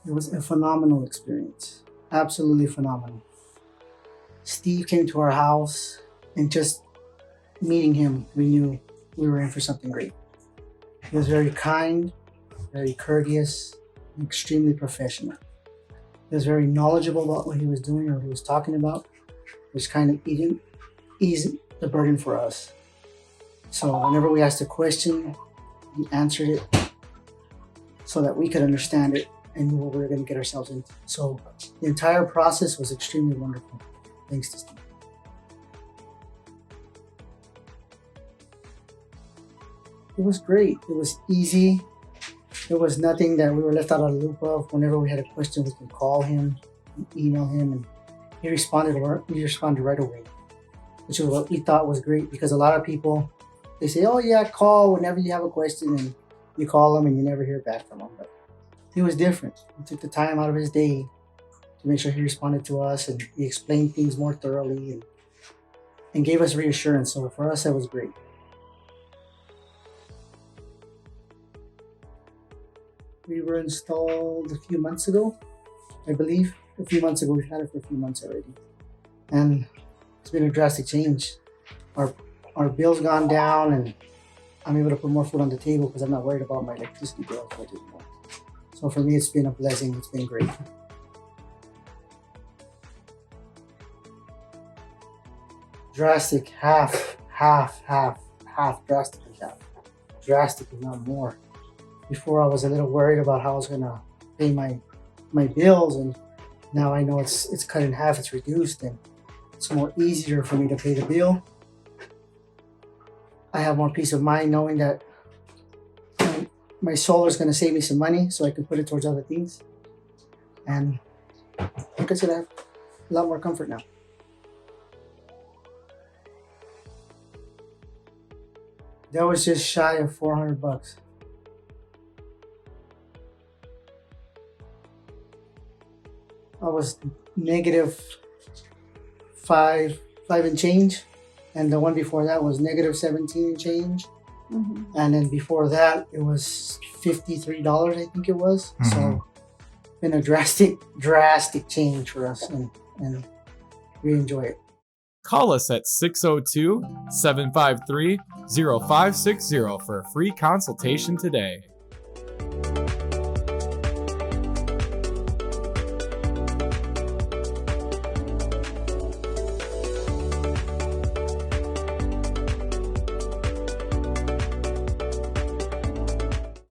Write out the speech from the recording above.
It was a phenomenal experience. Absolutely phenomenal. Steve came to our house, and just meeting him, we knew we were in for something great. He was very kind, very courteous, and extremely professional. He was very knowledgeable about what he was doing or what he was talking about, which kind of eased the burden for us. So whenever we asked a question, he answered it so that we could understand it and knew what we were going to get ourselves into. So the entire process was extremely wonderful. Thanks to Steve. It was great. It was easy. There was nothing that we were left out of the loop of. Whenever we had a question, we could call him, email him, and he responded right away, which is what we thought was great, because a lot of people, they say, oh yeah, call whenever you have a question, and you call them and you never hear back from them. But he was different. He took the time out of his day to make sure he responded to us, and he explained things more thoroughly and gave us reassurance. So for us, that was great. We were installed a few months ago, I believe. A few months ago. We've had it for a few months already. And it's been a drastic change. Our bill's gone down, and I'm able to put more food on the table because I'm not worried about my electricity bill anymore. So for me, it's been a blessing. It's been great. Drastic, half, drastically half. Drastically, not more. Before, I was a little worried about how I was gonna pay my bills, and now I know it's cut in half, it's reduced, and it's more easier for me to pay the bill. I have more peace of mind knowing that my solar is gonna save me some money, so I can put it towards other things. And like I said, I have a lot more comfort now. That was just shy of $400. I was negative five and change, and the one before that was negative 17 and change. Mm-hmm. And then before that, it was $53, I think it was. Mm-hmm. So been a drastic change for us, and we enjoy it. Call us at 602-753-0560 for a free consultation today.